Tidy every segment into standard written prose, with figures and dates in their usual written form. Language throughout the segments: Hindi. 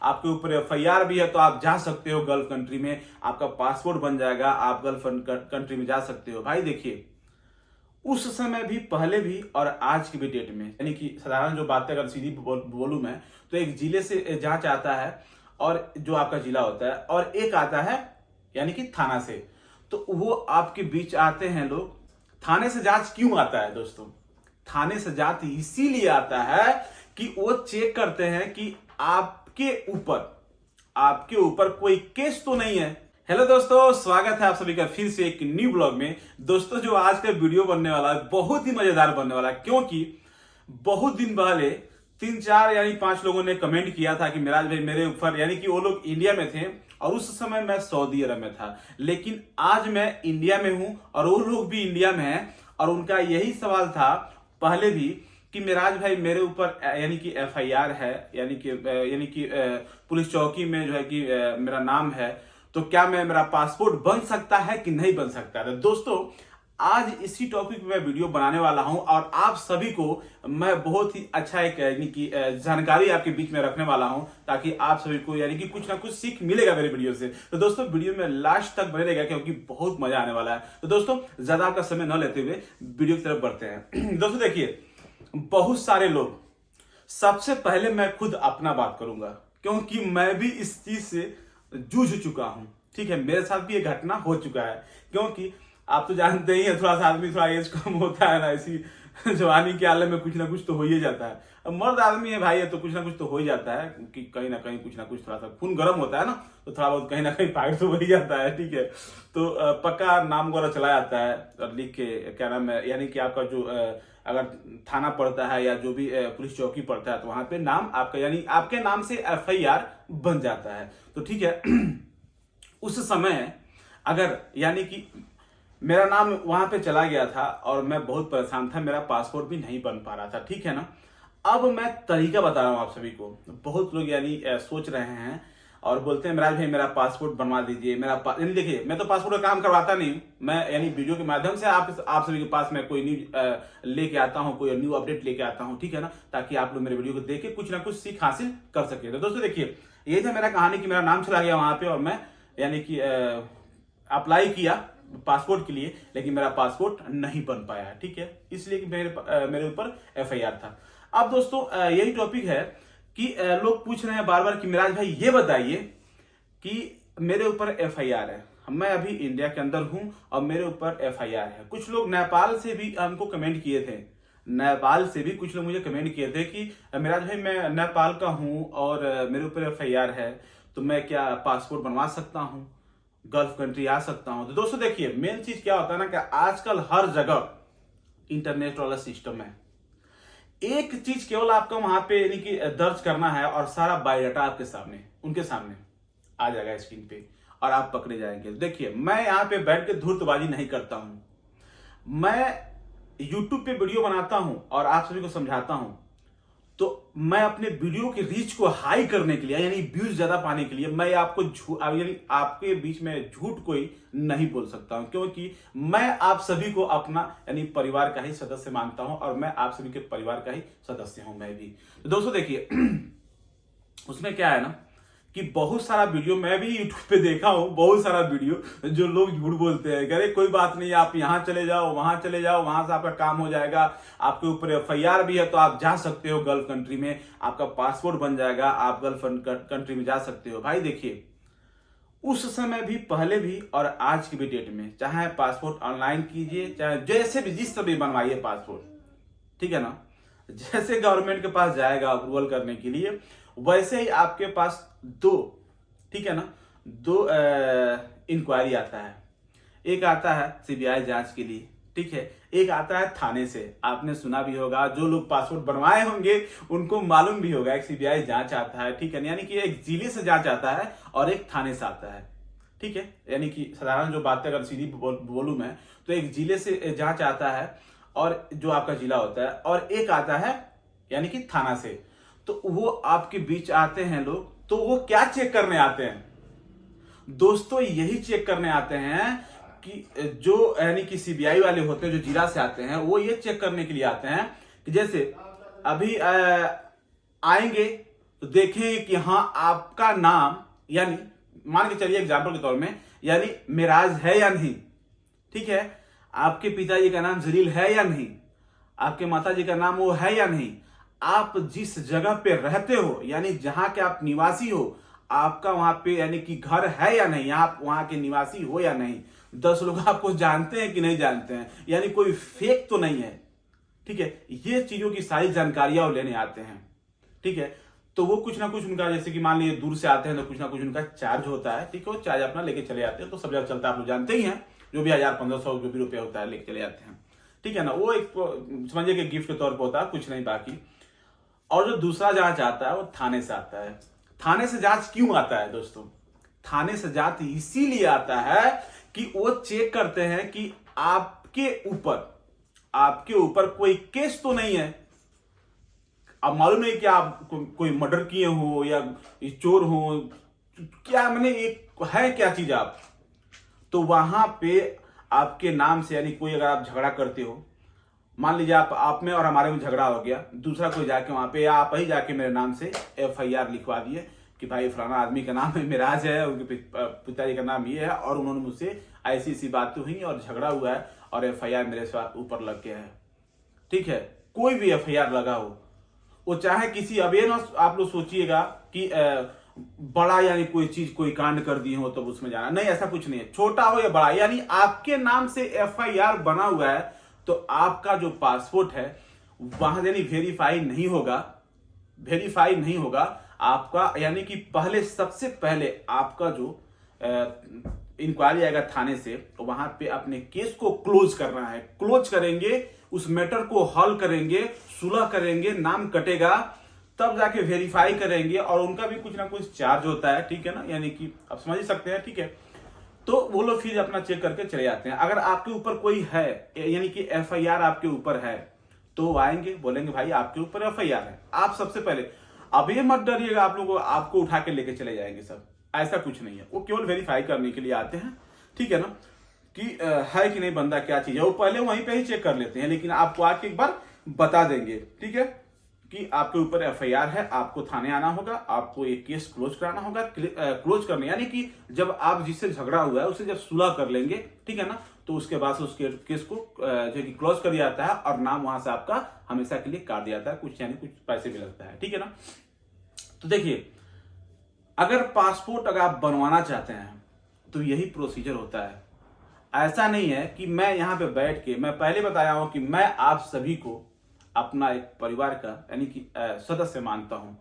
आपके ऊपर एफआईआर भी है तो आप जा सकते हो गल्फ कंट्री में, आपका पासपोर्ट बन जाएगा, आप गल्फ कंट्री में जा सकते हो। भाई देखिए, उस समय भी, पहले भी और आज की भी डेट में, यानी कि साधारण जो बातें अगर सीधी बोलूं मैं, तो एक जिले से जांच आता है और जो आपका जिला होता है, और एक आता है यानी कि थाना से। तो वो आपके बीच आते हैं लोग। थाने से जांच क्यों आता है दोस्तों? थाने से जांच इसीलिए आता है कि वो चेक करते हैं कि आपके ऊपर कोई केस तो नहीं है। हेलो दोस्तों, स्वागत है आप सभी का फिर से एक न्यू ब्लॉग में। दोस्तों, जो आज का वीडियो बनने वाला है बहुत ही मजेदार बनने वाला है, क्योंकि बहुत दिन पहले 3-4 यानी 5 लोगों ने कमेंट किया था कि मिराज भाई मेरे ऊपर, यानी कि वो लोग इंडिया में थे और उस समय मैं सऊदी अरब में था, लेकिन आज मैं इंडिया में हूं और वो लोग भी इंडिया में हैं। और उनका यही सवाल था पहले भी कि मिराज भाई मेरे ऊपर यानी कि एफआईआर है, यानी कि पुलिस चौकी में जो है कि मेरा नाम है, तो क्या मेरा पासपोर्ट बन सकता है कि नहीं बन सकता है। दोस्तों, आज इसी टॉपिक पे मैं वीडियो बनाने वाला हूं और आप सभी को मैं बहुत ही अच्छा एक यानी कि जानकारी आपके बीच में रखने वाला हूं, ताकि आप सभी को यानी कि कुछ ना कुछ सीख मिलेगा मेरे वीडियो से। तो दोस्तों, वीडियो में लास्ट तक बने रहेगा क्योंकि बहुत मजा आने वाला है। तो दोस्तों, ज्यादा आपका समय न लेते हुए वीडियो की तरफ बढ़ते हैं। दोस्तों देखिए, बहुत सारे लोग, सबसे पहले मैं खुद अपना बात करूंगा क्योंकि मैं भी इस चीज से जूझ चुका हूं। ठीक है, मेरे साथ भी ये घटना हो चुका है, क्योंकि आप तो जानते ही हैं, थोड़ा सा आदमी थोड़ा एज कम होता है ना, इसी जवानी के आलम में कुछ ना कुछ तो हो ही जाता है। अब मर्द आदमी है भाई, है तो कुछ ना कुछ तो हो ही जाता है कि कहीं ना कहीं कुछ ना कुछ, थोड़ा सा खून गर्म होता है ना, तो थोड़ा बहुत कहीं ना कहीं फाइट तो हो ही जाता है। ठीक है, तो पक्का नाम वगैरह चला जाता है और लिख के, क्या नाम है, यानी कि आपका जो अगर थाना पड़ता है या जो भी पुलिस चौकी पड़ता है, तो वहां पे नाम आपका, यानी आपके नाम से एफआईआर बन जाता है। तो ठीक है, उस समय अगर यानी कि मेरा नाम वहां पे चला गया था और मैं बहुत परेशान था, मेरा पासपोर्ट भी नहीं बन पा रहा था। ठीक है ना, अब मैं तरीका बता रहा हूं आप सभी को। बहुत लोग यानी सोच रहे हैं और बोलते हैं मिराज भाई मेरा पासपोर्ट बनवा दीजिए, यानी देखिए, मैं तो पासपोर्ट का काम करवाता नहीं हूं, मैं यानी वीडियो के माध्यम से आप सभी के पास मैं कोई न्यूज लेके आता हूं, कोई न्यू अपडेट लेके आता हूं। ठीक है ना, ताकि आप लोग मेरे वीडियो को देख के कुछ ना कुछ सीख हासिल कर सके। तो दोस्तों देखिए, ये था मेरा कहानी कि मेरा नाम चला गया वहां पे और मैं यानी कि अप्लाई किया पासपोर्ट के लिए, लेकिन मेरा पासपोर्ट नहीं बन पाया। ठीक है, इसलिए कि मेरे ऊपर एफआईआर था। अब दोस्तों, यही टॉपिक है कि लोग पूछ रहे हैं बार बार कि मिराज भाई ये बताइए कि मेरे ऊपर एफआईआर है, मैं अभी इंडिया के अंदर हूं और मेरे ऊपर एफआईआर है। कुछ लोग नेपाल से भी हमको कमेंट किए थे, नेपाल से भी कुछ लोग मुझे कमेंट किए थे कि मिराज भाई मैं नेपाल का हूं और मेरे ऊपर एफआईआर है, तो मैं क्या पासपोर्ट बनवा सकता हूं, गल्फ कंट्री आ सकता हूं। तो दोस्तों देखिए, मेन चीज क्या होता है ना कि आजकल हर जगह इंटरनेट वाला सिस्टम है। एक चीज केवल आपका वहां पे यानी कि दर्ज करना है और सारा बायोडाटा आपके सामने, उनके सामने आ जाएगा स्क्रीन पे और आप पकड़े जाएंगे। देखिए, मैं यहाँ पे बैठ के धूर्तबाजी नहीं करता हूं, मैं यूट्यूब पे वीडियो बनाता हूं और आप सभी को समझाता हूं, तो मैं अपने वीडियो की रीच को हाई करने के लिए, यानी व्यूज ज्यादा पाने के लिए, मैं आपको यानी आपके बीच में झूठ कोई नहीं बोल सकता हूं, क्योंकि मैं आप सभी को अपना यानी परिवार का ही सदस्य मानता हूं और मैं आप सभी के परिवार का ही सदस्य हूं मैं भी। तो दोस्तों देखिए, उसमें क्या है ना कि बहुत सारा वीडियो मैं भी यूट्यूब पे देखा हूं, बहुत सारा वीडियो जो लोग झूठ बोलते हैं, कह रहे कोई बात नहीं, आप यहां चले जाओ, वहां चले जाओ, वहां से आपका काम हो जाएगा, आपके ऊपर एफआईआर भी है तो आप जा सकते हो गल्फ कंट्री में, आपका पासपोर्ट बन जाएगा, आप गल्फ कंट्री में जा सकते हो। भाई देखिए, उस समय भी, पहले भी और आज की भी डेट में, चाहे पासपोर्ट ऑनलाइन कीजिए, चाहे जैसे भी जिस तरह बनवाइए पासपोर्ट, ठीक है ना, जैसे गवर्नमेंट के पास जाएगा अप्रूवल करने के लिए, वैसे ही आपके पास दो, ठीक है ना, दो इंक्वायरी आता है। एक आता है सीबीआई जांच के लिए, ठीक है, एक आता है थाने से। आपने सुना भी होगा, जो लोग पासपोर्ट बनवाए होंगे उनको मालूम भी होगा, एक सीबीआई जांच आता है, ठीक है, यानी कि एक जिले से जांच आता है और एक थाने से आता है। ठीक है, यानी कि साधारण जो बातें अगर सीधी बोलूं मैं, तो एक जिले से जांच आता है और जो आपका जिला होता है, और एक आता है यानी कि थाना से। तो वो आपके बीच आते हैं लोग, तो वो क्या चेक करने आते हैं दोस्तों? यही चेक करने आते हैं कि जो यानी कि सीबीआई वाले होते हैं, जो जिला से आते हैं, वो ये चेक करने के लिए आते हैं कि जैसे अभी आएंगे तो देखें कि हाँ आपका नाम, यानी मान के चलिए एग्जाम्पल के तौर में, यानी मिराज है या नहीं, ठीक है, आपके पिताजी का नाम जलील है या नहीं, आपके माताजी का नाम वो है या नहीं, आप जिस जगह पे रहते हो यानी जहां के आप निवासी हो, आपका वहां पे यानी कि घर है या नहीं, आप वहां के निवासी हो या नहीं, 10 लोग आपको जानते हैं कि नहीं जानते हैं, यानी कोई फेक तो नहीं है, ठीक है। ये चीजों की सारी जानकारियां वो लेने आते हैं, ठीक है। तो वो कुछ ना कुछ उनका, जैसे कि मान लीजिए दूर से आते हैं तो कुछ ना कुछ उनका चार्ज होता है, ठीक है, वो चार्ज अपना लेके चले जाते हैं, तो सब जगह चलता है, आप लोग जानते ही हैं, जो भी 1000-1500 जो भी रुपया होता है लेके चले जाते हैं, ठीक है ना। वो एक समझिए कि गिफ्ट के तौर पर होता है, कुछ नहीं बाकी। और जो दूसरा जांच आता है वो थाने से आता है। थाने से जांच क्यों आता है दोस्तों? थाने से जांच इसीलिए आता है कि वो चेक करते हैं कि आपके ऊपर कोई केस तो नहीं है। अब मालूम नहीं कि आप कोई मर्डर किए हो या चोर हो, क्या मैंने एक है क्या चीज आप, तो वहां पे आपके नाम से यानी कोई अगर आप झगड़ा करते हो, मान लीजिए आप में और हमारे में झगड़ा हो गया, दूसरा कोई जाके वहां पे, या आप ही जाके मेरे नाम से FIR लिखवा दिए कि भाई फलाना आदमी का नाम है मिराज है, उनके पिताजी का नाम ये है और उन्होंने मुझसे ऐसी ऐसी बातें हुई और झगड़ा हुआ है और FIR मेरे ऊपर लग गया है, ठीक है। कोई भी FIR लगा हो, वो चाहे किसी, अब ये ना आप लोग सोचिएगा कि बड़ा यानी कोई चीज कोई कांड कर दिए हो तो उसमें जाना, नहीं, ऐसा कुछ नहीं है, छोटा हो या बड़ा, यानी आपके नाम से FIR बना हुआ है तो आपका जो पासपोर्ट है वहां यानी वेरीफाई नहीं होगा आपका, यानी कि सबसे पहले आपका जो इंक्वायरी आएगा थाने से, तो वहां पे अपने केस को क्लोज करना है, क्लोज करेंगे, उस मैटर को हल करेंगे, सुलह करेंगे, नाम कटेगा, तब जाके वेरीफाई करेंगे और उनका भी कुछ ना कुछ चार्ज होता है, ठीक है ना, यानी कि आप समझ ही सकते हैं, ठीक है। तो वो लोग फिर अपना चेक करके चले जाते हैं। अगर आपके ऊपर कोई है यानी कि FIR आपके ऊपर है तो आएंगे, बोलेंगे भाई आपके ऊपर FIR है, आप सबसे पहले अब ये मत डरिएगा आप लोगों, आपको उठा के लेके चले जाएंगे सब, ऐसा कुछ नहीं है, वो केवल वेरीफाई करने के लिए आते हैं, ठीक है ना, कि है कि नहीं बंदा, क्या चीज है, वो पहले वहीं पे ही चेक कर लेते हैं, लेकिन आपको आके एक बार बता देंगे, ठीक है, कि आपके ऊपर FIR है, आपको थाने आना होगा, आपको एक केस क्लोज कराना होगा। क्लोज करने यानी कि जब आप जिससे झगड़ा हुआ है उससे जब सुलह कर लेंगे, ठीक है ना, तो उसके बाद से उसके केस को जो कि क्लोज कर दिया जाता है और नाम वहां से आपका हमेशा के लिए काट दिया जाता है, कुछ यानी कुछ पैसे भी लगता है, ठीक है ना। तो देखिए, अगर पासपोर्ट अगर आप बनवाना चाहते हैं तो यही प्रोसीजर होता है। ऐसा नहीं है कि मैं यहाँ पे बैठ के, मैं पहले बताया हूं कि मैं आप सभी को अपना एक परिवार का यानी कि सदस्य मानता हूं,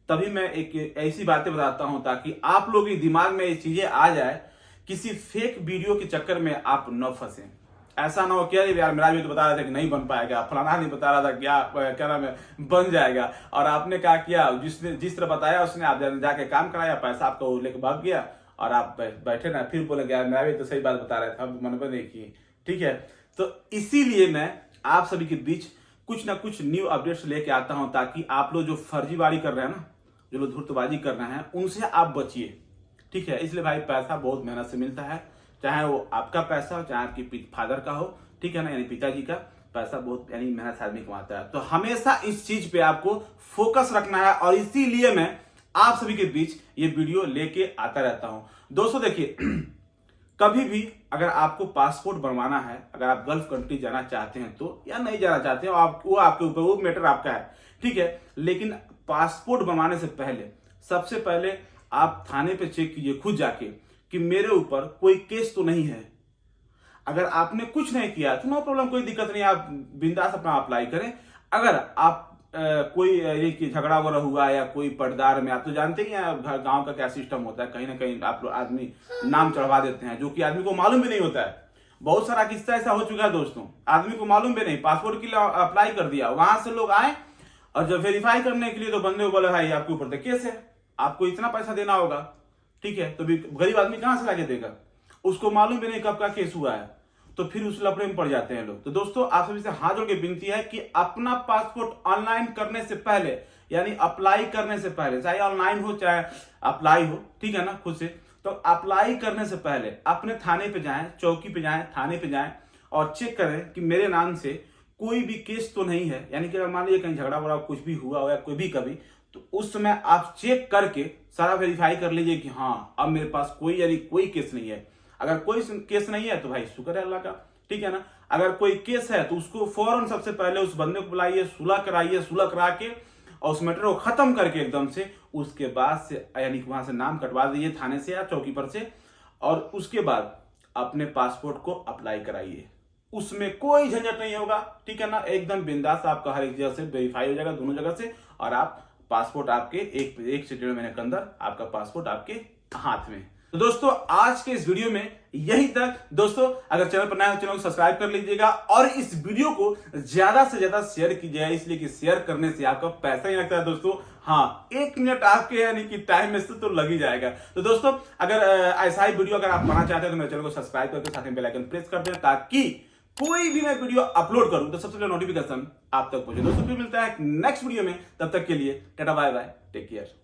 तभी मैं एक ऐसी बातें बताता हूं ताकि आप लोग के दिमाग में ये चीजें आ जाए, किसी फेक वीडियो के चक्कर में आप न फंसे। ऐसा ना हो कि यार मेरा भी तो बता रहा था कि नहीं बन पाएगा, फलाना नहीं बता रहा था क्या नाम है बन जाएगा, और आपने क्या किया, जिसने जिस तरह बताया उसने आप जाके काम कराया, पैसा आपको लेके भाग गया और आप बैठे ना, फिर बोलेंगे यार मेरा भी तो सही बात बता रहा था, मन पर नहीं की, ठीक है। तो इसीलिए मैं आप सभी के बीच कुछ ना कुछ न्यू अपडेट्स लेके आता हूं ताकि आप लोग जो फर्जीवाड़ी कर रहे हैं ना, जो लोग धूर्तबाजी कर रहे हैं, उनसे आप बचिए, ठीक है। इसलिए भाई पैसा बहुत मेहनत से मिलता है, चाहे वो आपका पैसा हो चाहे आपकी फादर का हो, ठीक है ना, यानी पिताजी का पैसा बहुत यानी मेहनत से आदमी कमाता है। तो हमेशा इस चीज पे आपको फोकस रखना है और इसीलिए मैं आप सभी के बीच ये वीडियो लेके आता रहता हूं। दोस्तों देखिए, कभी भी अगर आपको पासपोर्ट बनवाना है, अगर आप गल्फ कंट्री जाना चाहते हैं तो, या नहीं जाना चाहते हो, वो आपके ऊपर, वो मैटर आपका है, ठीक है। लेकिन पासपोर्ट बनवाने से पहले सबसे पहले आप थाने पे चेक कीजिए खुद जाके कि मेरे ऊपर कोई केस तो नहीं है। अगर आपने कुछ नहीं किया तो नो प्रॉब्लम, कोई दिक्कत नहीं, आप बिंदास अपना अप्लाई करें। अगर आप कोई झगड़ा वगैरह हुआ या कोई पटदार में, आप तो जानते ही हैं गांव का क्या सिस्टम होता है, कहीं ना कहीं आप लोग आदमी नाम चढ़वा देते हैं जो कि आदमी को मालूम भी नहीं होता है। बहुत सारा किस्सा ऐसा हो चुका है दोस्तों, आदमी को मालूम भी नहीं, पासपोर्ट के लिए अप्लाई कर दिया, वहां से लोग आए और जब वेरीफाई करने के लिए तो बंदे को बोले भाई आपके ऊपर तो केस है, आपको इतना पैसा देना होगा, ठीक है। तो गरीब आदमी कहां से लाके देगा, उसको मालूम भी नहीं कब का केस हुआ है, तो फिर उस लफड़े में पड़ जाते हैं लोग। तो दोस्तों आप सभी से हाथ जोड़ के विनती है कि अपना पासपोर्ट ऑनलाइन करने से पहले, यानी अप्लाई करने से पहले, चाहे ऑनलाइन हो चाहे अप्लाई हो, ठीक है ना, खुद से, तो अप्लाई करने से पहले अपने थाने पे जाएं, चौकी पे जाएं, थाने पे जाएं और चेक करें कि मेरे नाम से कोई भी केस तो नहीं है। यानी कि अगर मान लीजिए कहीं झगड़ा वगड़ा कुछ भी हुआ हो या कोई भी कभी, तो उस समय आप चेक करके सारा वेरीफाई कर लीजिए कि हाँ अब मेरे पास कोई यानी कोई केस नहीं है। अगर कोई केस नहीं है तो भाई शुक्र है अल्लाह का, ठीक है ना। अगर कोई केस है तो उसको फौरन सबसे पहले उस बंदे को बुलाइए, सुलह कराइए, सुलह करा के और उस मैटर को खत्म करके एकदम से उसके बाद से यानी कि वहां से नाम कटवा दीजिए थाने से या चौकी पर से, और उसके बाद अपने पासपोर्ट को अप्लाई कराइए। उसमें कोई झंझट नहीं होगा, ठीक है ना। एकदम बिंदास आपका हर एक जगह से वेरीफाई हो जाएगा, दोनों जगह से, और आप पासपोर्ट आपके एक से 1.5 महीने के अंदर आपका पासपोर्ट आपके हाथ में। तो दोस्तों आज के इस वीडियो में यही तक। दोस्तों अगर चैनल पर नया है तो चैनल को सब्सक्राइब कर लीजिएगा और इस वीडियो को ज्यादा से ज्यादा शेयर कीजिएगा, इसलिए कि शेयर करने से आपका पैसा ही लगता है दोस्तों। हाँ 1 मिनट आपके यानी कि टाइम में से तो लग ही जाएगा। तो दोस्तों अगर ऐसा ही वीडियो अगर आप पाना चाहते हैं तो मेरे चैनल को सब्सक्राइब करके साथ में बेल आइकन प्रेस कर दें, ताकि कोई भी मैं वीडियो अपलोड करूं तो सबसे पहले नोटिफिकेशन आप तक पहुंचे। दोस्तों फिर मिलता है नेक्स्ट वीडियो में, तब तक के लिए tata bye bye, take care.